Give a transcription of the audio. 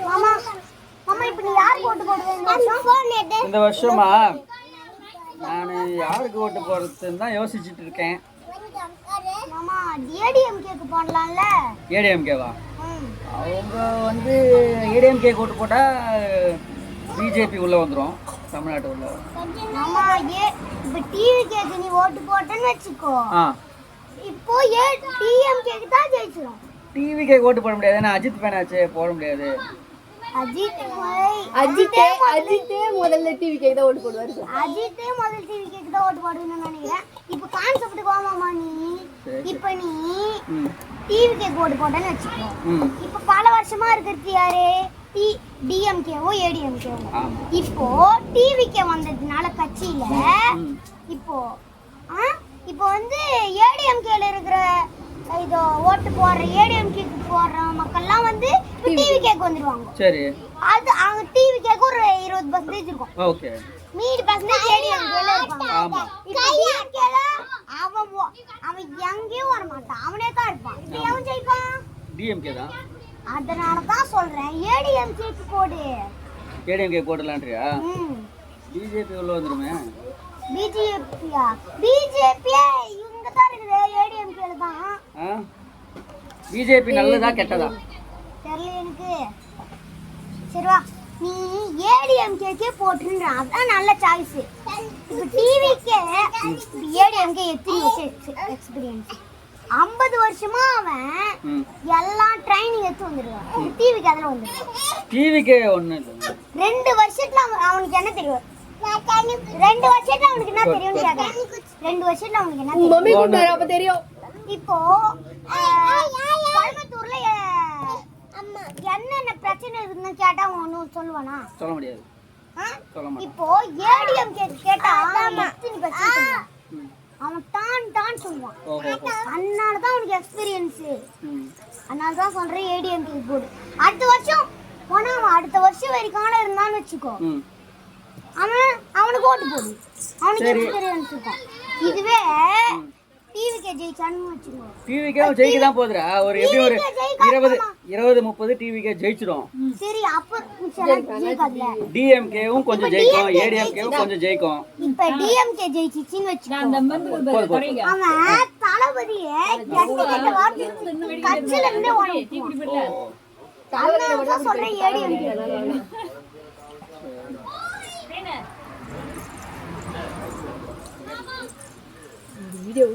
மாமா மாமா இப்போ நீ யாருக்கு ஓட்டு போடுவீங்க இந்த வருஷமா நான் யாருக்கு ஓட்டு போடுறதுன்னு தான் யோசிச்சுட்டு இருக்கேன். மாமா ஏடிஎம்கேக்கு போடலாம்ல. ஏடிஎம்கேவா? அவங்க வந்து ஏடிஎம்கே ஓட்டு போட்டால் பிஜேபி உள்ளே வந்துடும், தமிழ்நாட்டு உள்ள. மாமா இப்போ டிவிகேக்கு நீ ஓட்டு போட்டேன்னு வச்சுக்கோ, இப்போ டிஎம்கேக்கு தான் ஜெயிச்சிடும். டிவிகே ஓட்டு போட முடியாது, ஏன்னா அஜித் ஃபேன் ஆச்சு, போட முடியாது. அஜித்தே முதல்ல டிவிகே தான் ஓட்டு போடுவாரு. அஜித்தே முதல்ல டிவிகேக்கு தான் ஓட்டு போடுவேன்னு நினைக்கிறேன். இப்போ கான்செப்ட்டுக்கு வாமாமா நீ, இப்போ நீ டிவிகேக்கு ஓட்டு போட்டேன்னு வச்சுக்கோ, இப்போ பல வருஷமா இருக்கிறது யாரு? டிஎம்கேவோ ஏடிஎம்கேவோ. இப்போ டிவிகே வந்ததுனால கட்சியில இப்போ வந்து ஏடிஎம்கேல இருக்கிற இதோ ஓட்டு போடுற ஏடிஎம்கேக்கு போடுற மக்கள்லாம் வந்து டிவிகேக்கு வந்துருவாங்க. சரி, அது அவங்க டிவிகேக்கு ஒரு 20% இருக்கும். ஓகே, மீதி பர்சன்டேஜ் ஏடிஎம்கேல இருப்பாங்க. ஆமா, டிஎம்கேல அவன் எங்கேயும் வர மாட்டான், அவனே தான் இருப்பான். இப்போ அவன் ஜெயிப்பான், டிஎம்கே தான். அதனால தான் சொல்றேன் ஏடிஎம்கேக்கு போடு. ஏடிஎம்கே போடலான்றியா? பிஜேபி உள்ள வந்துருமே. பிஜேபியா? பிஜேபியே இங்க தான் இருக்குது, ஏடிஎம்கேல தான். பிஜேபி நல்லதா கெட்டதா தெரியல எனக்கு. சரி வா, நீ ஏடிஎம்கேக்கே போட்டுன்ற, அதான் நல்ல சாய்ஸ். இப்போ டிவிக்கே ஏடிஎம்கே எத்தனை வருஷம் எக்ஸ்பீரியன்ஸ்? 50 வருஷமா அவன் எல்லாம் ட்ரைனிங் எடுத்து வந்துடுவான். டிவிக்கு அதில் வந்துடுவான். டிவிக்கே ஒன்று 2 வருஷத்துல அவனுக்கு என்ன தெரியும்? 2 வருஷத்துல அவனுக்கு என்ன தெரியும்னு கேட்கறேன். 2 வருஷத்துல அவனுக்கு என்ன தெரியும்? அப்ப தெரியும். இப்போ கோயம்புத்தூர்ல என்னென்ன பிரச்சனை இருக்குன்னு கேட்டா அவன் ஒன்றும் சொல்லுவானா? சொல்ல முடியாது. இப்போ ஏடிஎம்கே கேட்டா அவன் தான் சொல்லுவான். அதனால தான் அவனுக்கு எக்ஸ்பீரியன்ஸ். அதனால தான் சொல்றேன் ஏடிஎம்கே போடு. அடுத்த வருஷம் போனா அவன் அடுத்த வருஷம் வரைக்கும் இருந்தான்னு வச்சுக்கோ, அவனுக்கு ஓட்டு போடு, அவனுக்கு எக்ஸ்பீரியன்ஸ் இருக்கும். இதுவே டிவிகே ஜெயிச்சான்னு வச்சுக்கோ, டிவிகே ஜெயிக்க தான் போகுதுடா. ஒரு எப்படி ஒரு 20-30 டிவிகே ஜெயிச்சிடும். சரி, அப்ப ஜெயிக்காதுல. டிஎம்கேவும் கொஞ்சம் ஜெயிக்கும், ஏடிஎம்கேவும் கொஞ்சம் ஜெயிக்கும். இப்ப டிஎம்கே ஜெயிச்சிச்சின்னு வச்சுக்கோ, அவன் தளபதியே கெட்ட வார்த்தை கட்சியில இருந்தே ஓடுவான். அதனால சொல்றேன் ஏடிஎம்கே. வீடியோ